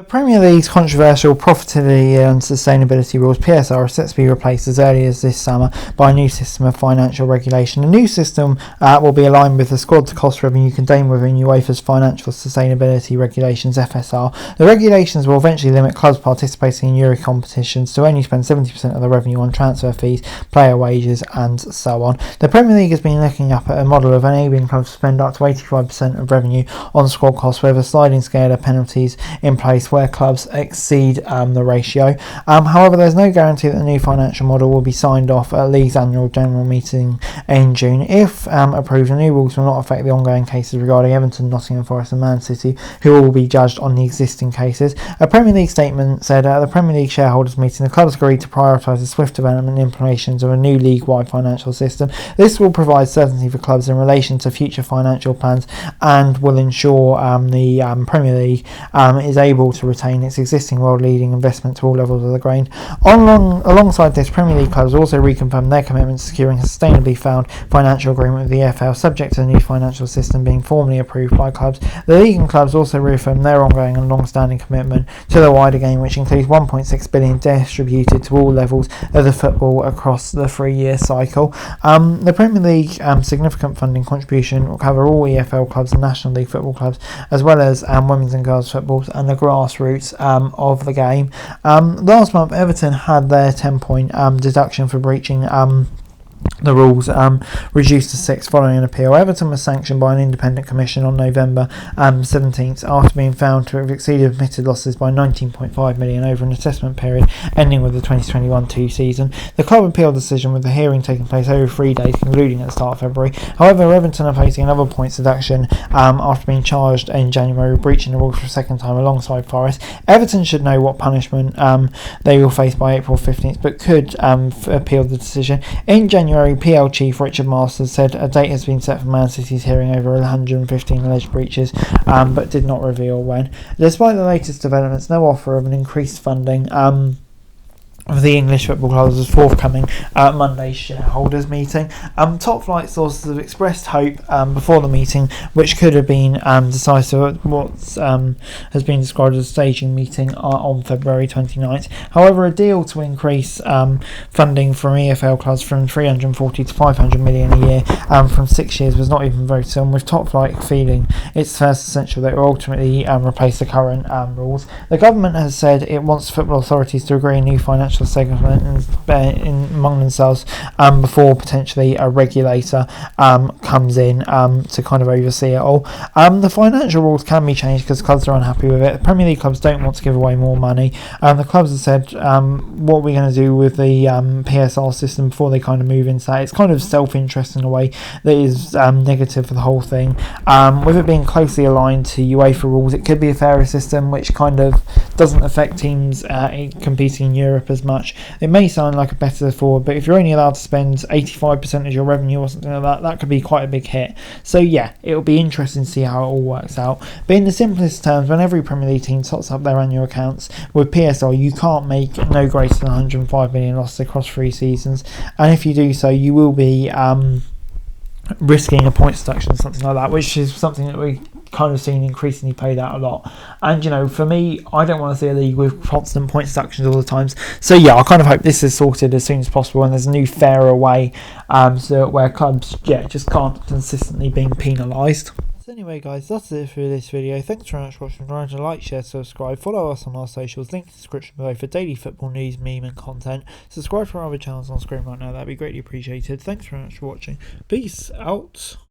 The Premier League's controversial profitability and sustainability rules (PSR) are set to be replaced as early as this summer by a new system of financial regulation. The new system will be aligned with the squad-to-cost revenue contained within UEFA's Financial Sustainability Regulations (FSR). The regulations will eventually limit clubs participating in Euro competitions to only spend 70% of the revenue on transfer fees, player wages, and so on. The Premier League has been looking up at a model of enabling clubs to spend up to 85% of revenue on squad costs, with a sliding scale of penalties in place where clubs exceed the ratio. However, there's no guarantee that the new financial model will be signed off at League's annual general meeting in June. If approved, the new rules will not affect the ongoing cases regarding Everton, Nottingham Forest and Man City, who will be judged on the existing cases. A Premier League statement said at the Premier League shareholders meeting, the clubs agreed to prioritise the swift development and implementation of a new league-wide financial system. This will provide certainty for clubs in relation to future financial plans and will ensure the Premier League is able to retain its existing world-leading investment to all levels of the game. Alongside this, Premier League clubs also reconfirmed their commitment to securing a sustainably found financial agreement with the EFL, subject to the new financial system being formally approved by clubs. The league and clubs also reaffirmed their ongoing and long-standing commitment to the wider game, which includes £1.6 billion distributed to all levels of the football across the 3-year cycle. The Premier League significant funding contribution will cover all EFL clubs and National League football clubs, as well as women's and girls footballs and the grassroots of the game. Last month, Everton had their 10-point deduction for breaching the rules reduced to 6 following an appeal. Everton was sanctioned by an independent commission on November 17th after being found to have exceeded admitted losses by £19.5 million over an assessment period ending with the 2021-2 season. The club appealed the decision, with the hearing taking place over 3 days, concluding at the start of February. However, Everton are facing another points deduction after being charged in January with breaching the rules for a second time alongside Forest. Everton should know what punishment they will face by April 15th, but could appeal the decision. In January, PL chief Richard Masters said a date has been set for Man City's hearing over 115 alleged breaches, but did not reveal when. Despite the latest developments, no offer of an increased funding of the English football clubs was forthcoming at Monday's shareholders meeting. Top flight sources have expressed hope before the meeting, which could have been decisive at what has been described as a staging meeting on February 29th. However, a deal to increase funding from EFL clubs from 340 to 500 million a year from 6 years was not even voted on, with Top Flight feeling it's first essential that it will ultimately replace the current rules. The government has said it wants football authorities to agree a new financial segment among themselves before potentially a regulator comes in to kind of oversee it all. The financial rules can be changed because clubs are unhappy with it. The Premier League clubs don't want to give away more money. The clubs have said what we're going to do with the PSR system before they kind of move into that. It's kind of self-interest in a way that is negative for the whole thing. With it being closely aligned to UEFA rules, it could be a fairer system which kind of doesn't affect teams competing in Europe as much. It may sound like a better forward, but if you're only allowed to spend 85% of your revenue or something like that, that could be quite a big hit. So yeah, it'll be interesting to see how it all works out. But in the simplest terms, when every Premier League team tots up their annual accounts with PSR, you can't make no greater than 105 million losses across 3 seasons, and if you do so, you will be risking a points deduction or something like that, which is something that we kind of seen increasingly played out a lot. And for me, I don't want to see a league with constant points deductions all the times. So yeah, I kind of hope this is sorted as soon as possible and there's a new fairer way so where clubs just can't consistently being penalised. So anyway guys, that's it for this video. Thanks very much for watching. Remember to like, share, subscribe, follow us on our socials, link in the description below for daily football news, meme and content. Subscribe to our other channels on screen right now, that'd be greatly appreciated. Thanks very much for watching. Peace out.